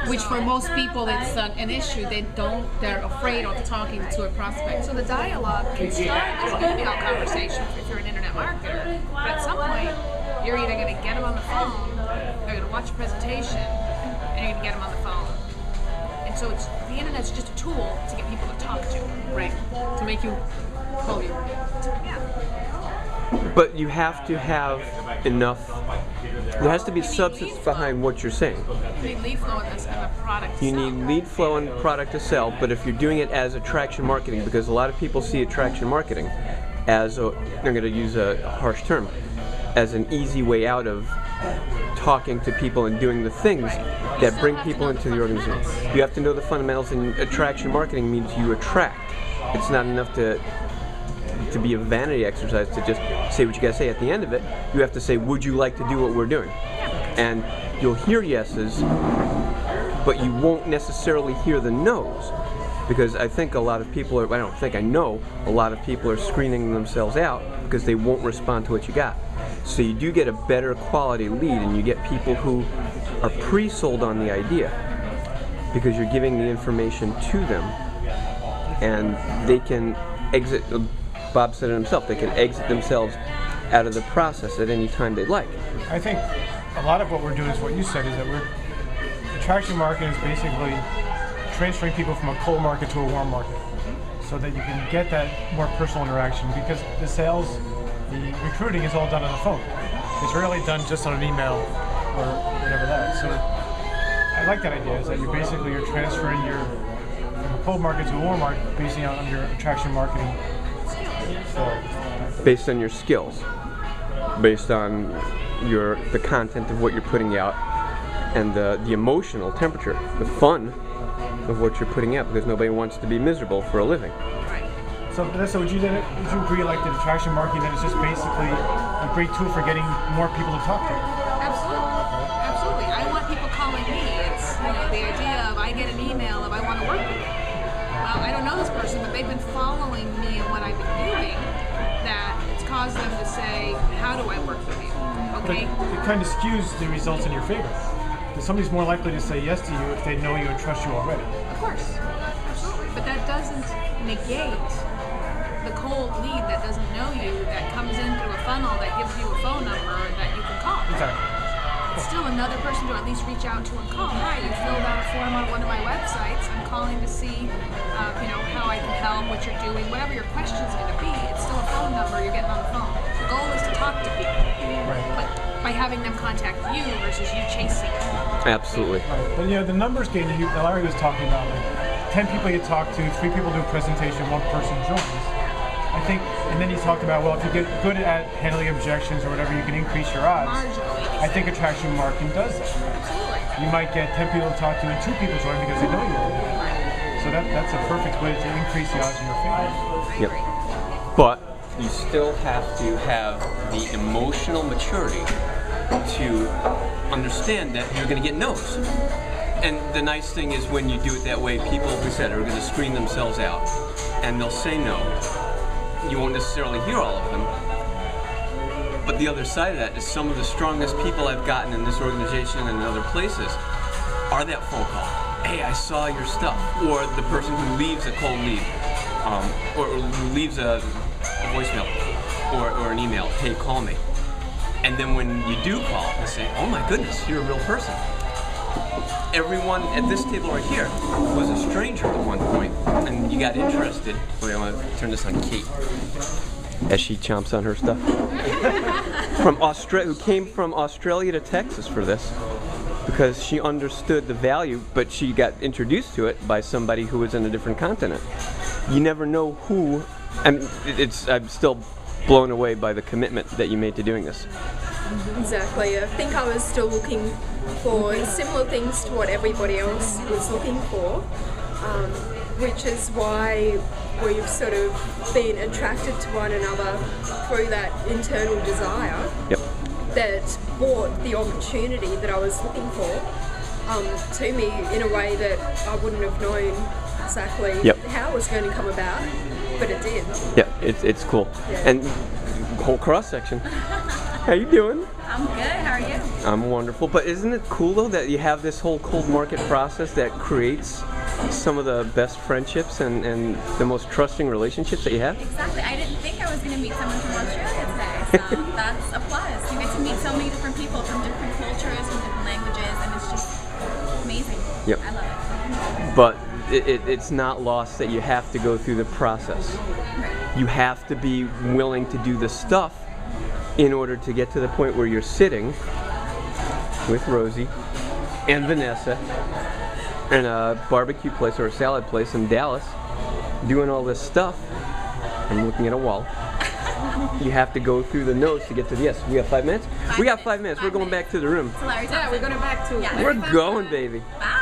which for most people it's an issue. They're afraid of talking to a prospect. So the dialogue can start as an email conversation if you're an internet marketer. But at some point, you're either going to get them on the phone, they're going to watch a presentation, and you're going to get them on the phone. And so the internet's just a tool to get people to talk to. Right. To make you call you. Yeah. But you have to have enough. There has to be substance behind what you're saying. You need lead flow and a product to You sell. need lead flow and product to sell, but if you're doing it as attraction marketing, because a lot of people see attraction marketing as I'm going to use a harsh term, as an easy way out of talking to people and doing the things that bring people into the organization. You have to know the fundamentals, and attraction marketing means you attract. It's not enough to be a vanity exercise to just say what you gotta say. At the end of it, you have to say, would you like to do what we're doing? And you'll hear yeses, but you won't necessarily hear the no's, because I think a lot of people are, I know a lot of people are screening themselves out because they won't respond to what you got. So you do get a better quality lead, and you get people who are pre-sold on the idea because you're giving the information to them, and they can exit. Bob said it himself, they can exit themselves out of the process at any time they'd like. I think a lot of what we're doing is what you said, is that attraction marketing is basically transferring people from a cold market to a warm market so that you can get that more personal interaction, because the sales, the recruiting is all done on the phone. It's rarely done just on an email or whatever that. So I like that idea, is that you're transferring from a cold market to a warm market based on your attraction marketing. Based on your skills, based on the content of what you're putting out, and the emotional temperature, the fun of what you're putting out, because nobody wants to be miserable for a living. Right. So Vanessa, would you agree, like, that attraction marketing then is just basically a great tool for getting more people to talk to you? Absolutely. I want people calling me. It's the idea of I get an email if I want to work with you. Well, I don't know this person, but they've been following me and what I've been doing, that it's caused them to say, how do I work with you? Okay? But it kind of skews the results in your favor. Because somebody's more likely to say yes to you if they know you and trust you already. Of course. Absolutely. But that doesn't negate the cold lead that doesn't know you, that comes in through a funnel that gives you a phone number that you can call. Exactly. It's still another person to at least reach out to and call. Hi, you filled out a form on one of my websites. I'm calling to see, how I can help, what you're doing, whatever your question's going to be. It's still a phone number you're getting on the phone. The goal is to talk to people, but by having them contact you versus you chasing them. Absolutely. Right. But the numbers game that Larry was talking about, like 10 people you talk to, 3 people do a presentation, 1 person joins. I think, and then you talked about, well, if you get good at handling objections or whatever, you can increase your odds. Marginally. I think attraction marketing does that. Absolutely. You might get 10 people to talk to and 2 people join because they know you already. So that's a perfect way to increase the odds in your favor. I Yep. agree. But you still have to have the emotional maturity to understand that you're going to get no's. And the nice thing is, when you do it that way, people, as we said, are going to screen themselves out, and they'll say no. You won't necessarily hear all of them. But the other side of that is, some of the strongest people I've gotten in this organization and in other places are that phone call. Hey, I saw your stuff. Or the person who leaves a cold lead, or who leaves a voicemail or an email. Hey, call me. And then when you do call, they say, oh my goodness, you're a real person. Everyone at this table right here was a stranger at one point, and you got interested. Wait, I want to turn this on Kate as she chomps on her stuff. Who came from Australia to Texas for this, because she understood the value, but she got introduced to it by somebody who was in a different continent. You never know who, and I'm still blown away by the commitment that you made to doing this. Exactly. I think I was still looking for similar things to what everybody else was looking for, which is why we've sort of been attracted to one another through that internal desire. Yep. That brought the opportunity that I was looking for to me in a way that I wouldn't have known exactly how it was going to come about, but it did. Yeah, it's cool. Yeah. And whole cross section. How you doing? I'm good. How are you? I'm wonderful. But isn't it cool though that you have this whole cold market process that creates some of the best friendships and the most trusting relationships that you have? Exactly. I didn't think I was going to meet someone from Australia today, so that's a plus. You get to meet so many different people from different cultures, from different languages, and it's just amazing. Yep. I love it. But it's not lost that you have to go through the process. Right. You have to be willing to do the stuff in order to get to the point where you're sitting with Rosie and Vanessa in a barbecue place or a salad place in Dallas doing all this stuff. I'm looking at a wall. You have to go through the no's to get to the yes. We have 5 minutes? We got 5 minutes. We're going back to the room. So Larry Yeah, we're Thompson. going back to. Yeah. We're going, baby. Bye.